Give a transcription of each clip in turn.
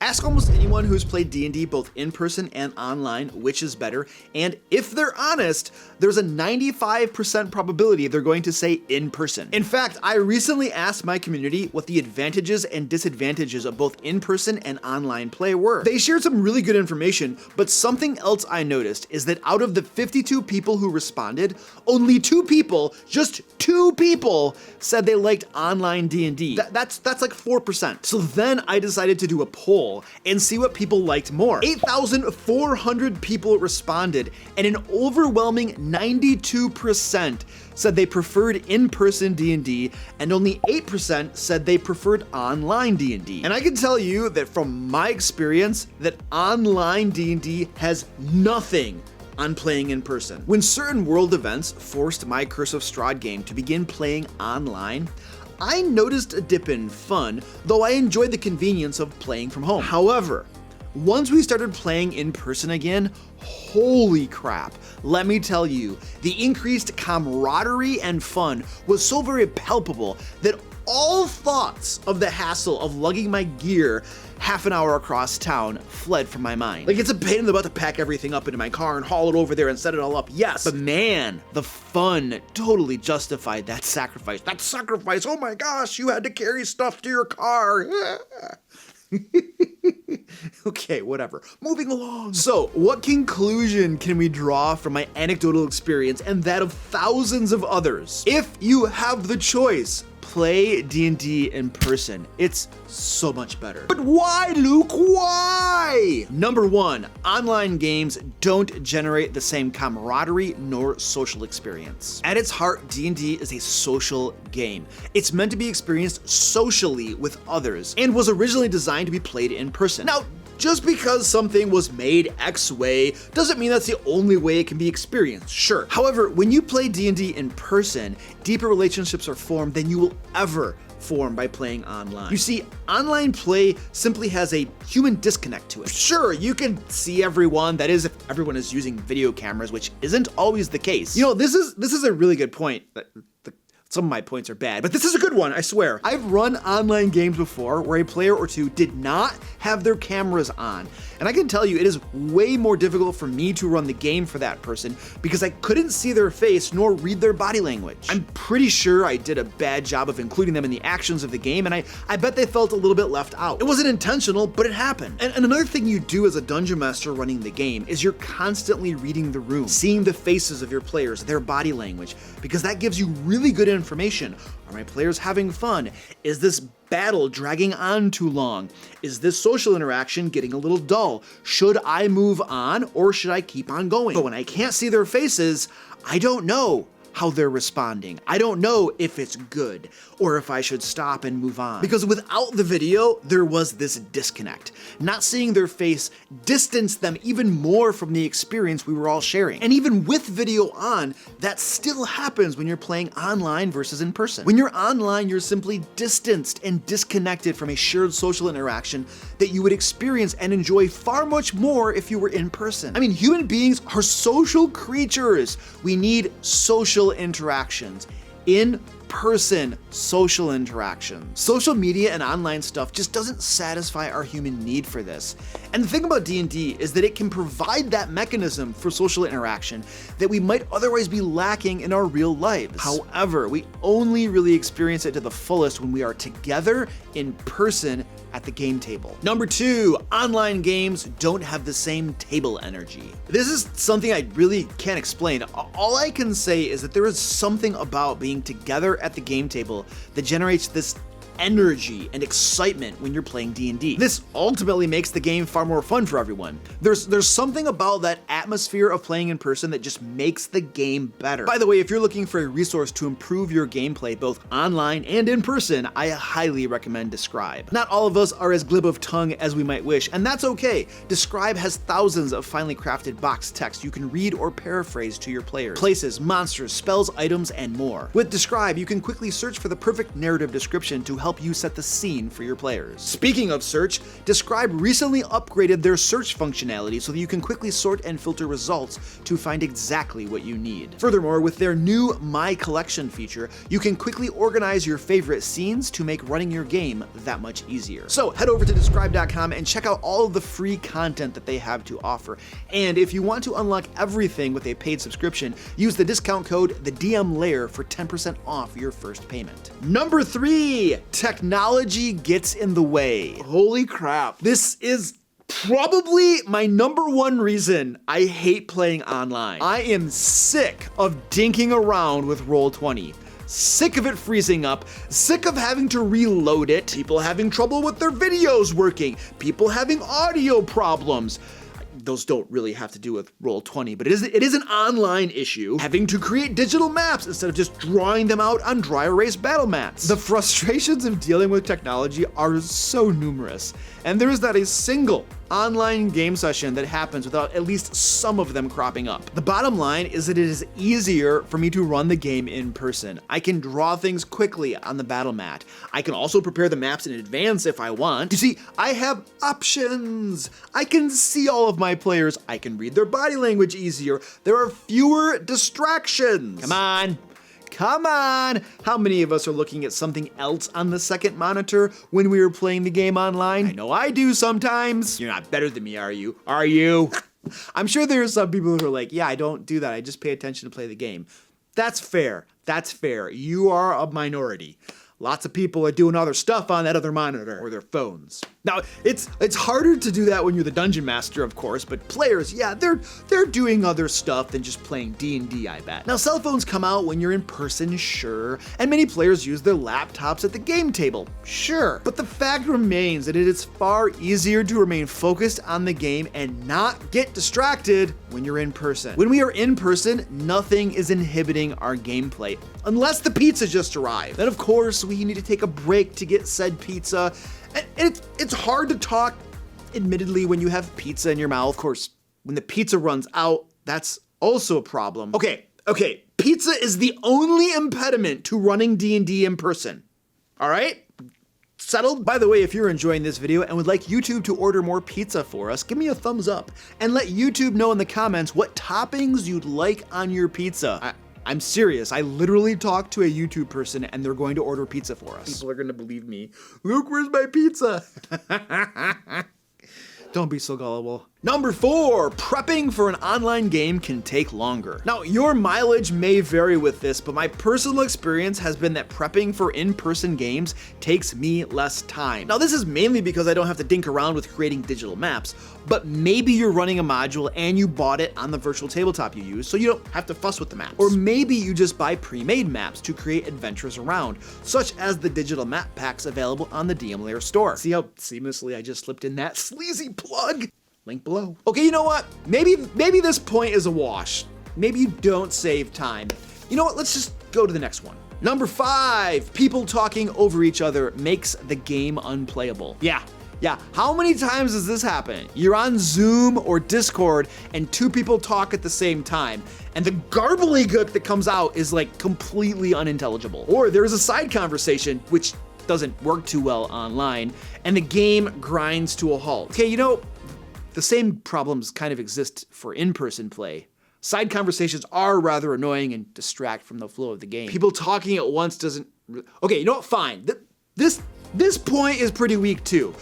Ask almost anyone who's played D&D both in person and online which is better, and if they're honest, there's a 95% probability they're going to say in person. In fact, I recently asked my community what the advantages and disadvantages of both in-person and online play were. They shared some really good information, but something else I noticed is that out of the 52 people who responded, only 2 people, just 2 people, said they liked online D&D. That's like 4%. So then I decided to do a poll and see what people liked more. 8,400 people responded, and an overwhelming 92% said they preferred in-person D&D, and only 8% said they preferred online D&D. And I can tell you that from my experience, that online D&D has nothing on playing in person. When certain world events forced my Curse of Strahd game to begin playing online, I noticed a dip in fun, though I enjoyed the convenience of playing from home. However, once we started playing in person again, holy crap, let me tell you, the increased camaraderie and fun was so very palpable that all thoughts of the hassle of lugging my gear half an hour across town fled from my mind. Like, it's a pain in the butt to pack everything up into my car and haul it over there and set it all up, yes, but man, the fun totally justified that sacrifice. That sacrifice, oh my gosh, you had to carry stuff to your car. Okay, whatever. Moving along. So, what conclusion can we draw from my anecdotal experience and that of thousands of others? If you have the choice, play D&D in person. It's so much better. But why, Luke? Why? Number 1, online games don't generate the same camaraderie nor social experience. At its heart, D&D is a social game. It's meant to be experienced socially with others and was originally designed to be played in person. Now, just because something was made X way doesn't mean that's the only way it can be experienced, sure. However, when you play D&D in person, deeper relationships are formed than you will ever form by playing online. You see, online play simply has a human disconnect to it. Sure, you can see everyone, that is if everyone is using video cameras, which isn't always the case. You know, this is a really good point. Some of my points are bad, but this is a good one, I swear. I've run online games before where a player or two did not have their cameras on, and I can tell you it is way more difficult for me to run the game for that person because I couldn't see their face nor read their body language. I'm pretty sure I did a bad job of including them in the actions of the game, and I bet they felt a little bit left out. It wasn't intentional, but it happened. And another thing you do as a dungeon master running the game is you're constantly reading the room, seeing the faces of your players, their body language, because that gives you really good information. Are my players having fun? Is this battle dragging on too long? Is this social interaction getting a little dull? Should I move on or should I keep on going? But when I can't see their faces, I don't know how they're responding. I don't know if it's good or if I should stop and move on. Because without the video, there was this disconnect. Not seeing their face distanced them even more from the experience we were all sharing. And even with video on, that still happens when you're playing online versus in person. When you're online, you're simply distanced and disconnected from a shared social interaction that you would experience and enjoy far much more if you were in person. I mean, human beings are social creatures. We need social interactions. In-person social interactions. Social media and online stuff just doesn't satisfy our human need for this. And the thing about D&D is that it can provide that mechanism for social interaction that we might otherwise be lacking in our real lives. However, we only really experience it to the fullest when we are together in person at the game table. Number 2, online games don't have the same table energy. This is something I really can't explain. All I can say is that there is something about being together at the game table that generates this energy and excitement when you're playing D&D. This ultimately makes the game far more fun for everyone. There's something about that atmosphere of playing in person that just makes the game better. By the way, if you're looking for a resource to improve your gameplay both online and in person, I highly recommend Describe. Not all of us are as glib of tongue as we might wish, and that's okay. Describe has thousands of finely crafted box text you can read or paraphrase to your players. Places, monsters, spells, items, and more. With Describe, you can quickly search for the perfect narrative description to help you set the scene for your players. Speaking of search, Describe recently upgraded their search functionality so that you can quickly sort and filter results to find exactly what you need. Furthermore, with their new My Collection feature, you can quickly organize your favorite scenes to make running your game that much easier. So head over to Describe.com and check out all of the free content that they have to offer. And if you want to unlock everything with a paid subscription, use the discount code TheDMLair for 10% off your first payment. Number 3, technology gets in the way. Holy crap. This is probably my number one reason I hate playing online. I am sick of dinking around with Roll20. Sick of it freezing up, sick of having to reload it, people having trouble with their videos working, people having audio problems. Those don't really have to do with Roll20, but it is an online issue, having to create digital maps instead of just drawing them out on dry erase battle mats. The frustrations of dealing with technology are so numerous, and there is not a single online game session that happens without at least some of them cropping up. The bottom line is that it is easier for me to run the game in person. I can draw things quickly on the battle mat. I can also prepare the maps in advance if I want. You see, I have options. I can see all of my players. I can read their body language easier. There are fewer distractions. Come on. Come on! How many of us are looking at something else on the second monitor when we are playing the game online? I know I do sometimes. You're not better than me, are you? Are you? I'm sure there are some people who are like, yeah, I don't do that. I just pay attention to play the game. That's fair. That's fair. You are a minority. Lots of people are doing other stuff on that other monitor or their phones. Now, it's harder to do that when you're the dungeon master, of course, but players, yeah, they're doing other stuff than just playing D&D, I bet. Now, cell phones come out when you're in person, sure, and many players use their laptops at the game table, sure. But the fact remains that it is far easier to remain focused on the game and not get distracted when you're in person. When we are in person, nothing is inhibiting our gameplay, unless the pizza just arrived. Then, of course, we need to take a break to get said pizza. And it's hard to talk, admittedly, when you have pizza in your mouth. Of course, when the pizza runs out, that's also a problem. Okay, pizza is the only impediment to running D&D in person. All right? Settled? By the way, if you're enjoying this video and would like YouTube to order more pizza for us, give me a thumbs up and let YouTube know in the comments what toppings you'd like on your pizza. I'm serious. I literally talked to a YouTube person and they're going to order pizza for us. People are going to believe me. Luke, where's my pizza? Don't be so gullible. Number 4, prepping for an online game can take longer. Now, your mileage may vary with this, but my personal experience has been that prepping for in-person games takes me less time. Now, this is mainly because I don't have to dink around with creating digital maps, but maybe you're running a module and you bought it on the virtual tabletop you use, so you don't have to fuss with the maps. Or maybe you just buy pre-made maps to create adventures around, such as the digital map packs available on the DM Lair store. See how seamlessly I just slipped in that sleazy plug? Link below. Okay, you know what? Maybe this point is a wash. Maybe you don't save time. You know what? Let's just go to the next one. Number 5, people talking over each other makes the game unplayable. Yeah. How many times does this happen? You're on Zoom or Discord and 2 people talk at the same time, and the garbledygook that comes out is like completely unintelligible. Or there's a side conversation, which doesn't work too well online, and the game grinds to a halt. Okay, you know, the same problems kind of exist for in-person play. Side conversations are rather annoying and distract from the flow of the game. People talking at once doesn't... Okay, you know what? Fine. This point is pretty weak too.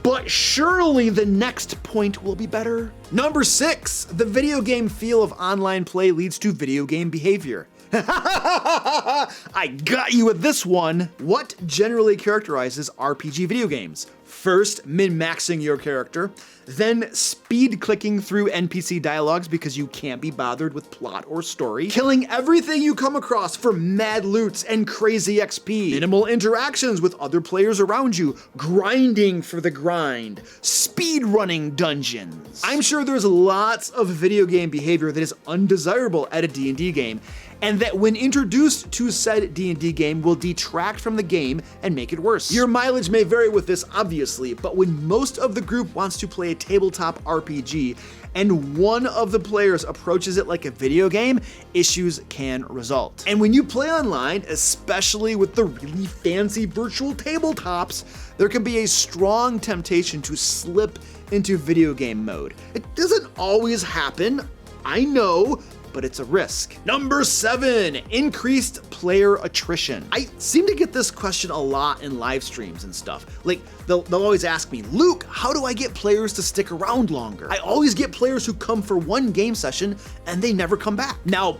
But surely the next point will be better. Number 6, the video game feel of online play leads to video game behavior. I got you with this one. What generally characterizes RPG video games? First, min-maxing your character, then speed clicking through NPC dialogues because you can't be bothered with plot or story, killing everything you come across for mad loots and crazy XP, minimal interactions with other players around you, grinding for the grind, speed running dungeons. I'm sure there's lots of video game behavior that is undesirable at a D&D game, and that when introduced to said D&D game will detract from the game and make it worse. Your mileage may vary with this, obviously, but when most of the group wants to play a tabletop RPG and one of the players approaches it like a video game, issues can result. And when you play online, especially with the really fancy virtual tabletops, there can be a strong temptation to slip into video game mode. It doesn't always happen, I know, but it's a risk. Number 7, increased player attrition. I seem to get this question a lot in live streams and stuff. Like, they'll always ask me, Luke, how do I get players to stick around longer? I always get players who come for one game session and they never come back. Now,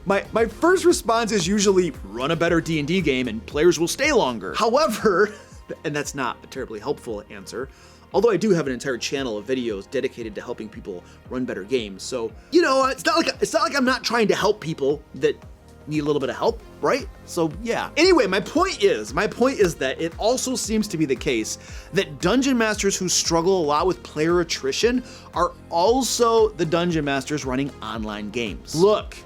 my first response is usually run a better D&D game and players will stay longer. However, and that's not a terribly helpful answer, although I do have an entire channel of videos dedicated to helping people run better games. So, you know, it's not like I'm not trying to help people that need a little bit of help, right? So yeah. Anyway, my point is that it also seems to be the case that dungeon masters who struggle a lot with player attrition are also the dungeon masters running online games. Look,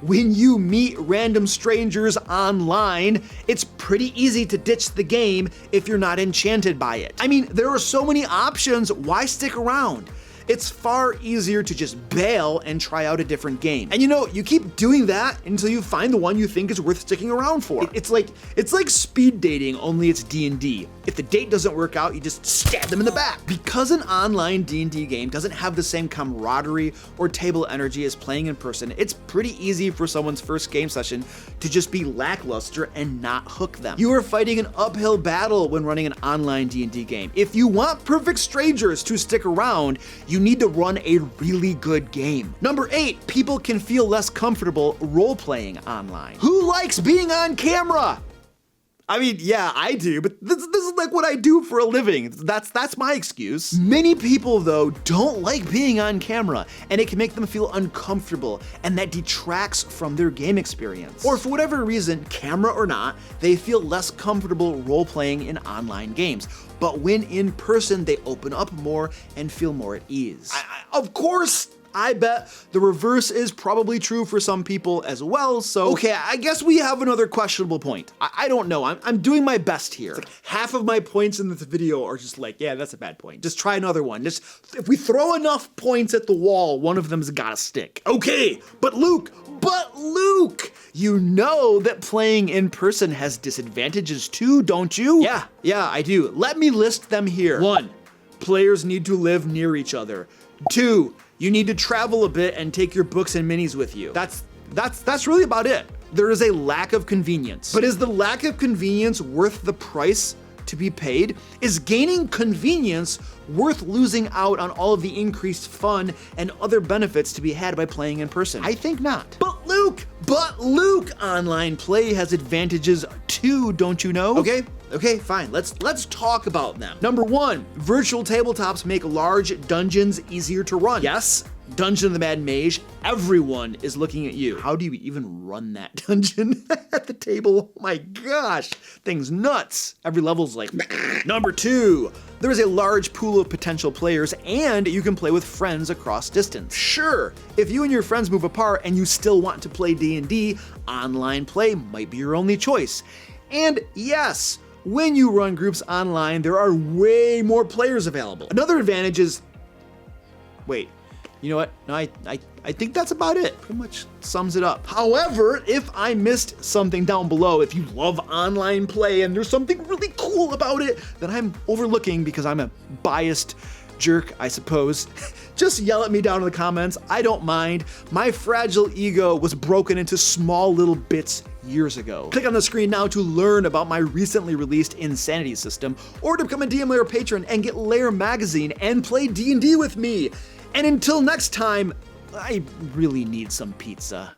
when you meet random strangers online, it's pretty easy to ditch the game if you're not enchanted by it. I mean, there are so many options, why stick around? It's far easier to just bail and try out a different game. And you know, you keep doing that until you find the one you think is worth sticking around for. It's like speed dating, only it's D&D. If the date doesn't work out, you just stab them in the back. Because an online D&D game doesn't have the same camaraderie or table energy as playing in person, it's pretty easy for someone's first game session to just be lackluster and not hook them. You are fighting an uphill battle when running an online D&D game. If you want perfect strangers to stick around, you need to run a really good game. Number 8, people can feel less comfortable role-playing online. Who likes being on camera? I mean, yeah, I do, but this is like what I do for a living. That's my excuse. Many people, though, don't like being on camera, and it can make them feel uncomfortable, and that detracts from their game experience. Or for whatever reason, camera or not, they feel less comfortable role-playing in online games. But when in person, they open up more and feel more at ease. Of course, I bet the reverse is probably true for some people as well, so okay, I guess we have another questionable point. I don't know, I'm doing my best here. It's like half of my points in this video are just like, yeah, that's a bad point. Just try another one. Just, if we throw enough points at the wall, one of them's gotta stick. Okay, but Luke, you know that playing in person has disadvantages too, don't you? Yeah, I do. Let me list them here. 1, players need to live near each other. 2, you need to travel a bit and take your books and minis with you. That's really about it. There is a lack of convenience. But is the lack of convenience worth the price to be paid? Is gaining convenience worth losing out on all of the increased fun and other benefits to be had by playing in person? I think not. But Luke, online play has advantages too, don't you know? Okay, fine. Let's talk about them. Number 1, virtual tabletops make large dungeons easier to run. Yes, Dungeon of the Mad Mage, everyone is looking at you. How do you even run that dungeon at the table? Oh my gosh, thing's nuts. Every level's like. Number 2, there is a large pool of potential players and you can play with friends across distance. Sure, if you and your friends move apart and you still want to play D&D, online play might be your only choice. And yes, when you run groups online, there are way more players available. Another advantage is, wait, you know what? No, I think that's about it. Pretty much sums it up. However, if I missed something down below, if you love online play and there's something really cool about it that I'm overlooking because I'm a biased jerk, I suppose, just yell at me down in the comments. I don't mind. My fragile ego was broken into small little bits years ago. Click on the screen now to learn about my recently released Insanity system, or to become a DM Lair patron and get Lair magazine and play D&D with me. And until next time, I really need some pizza.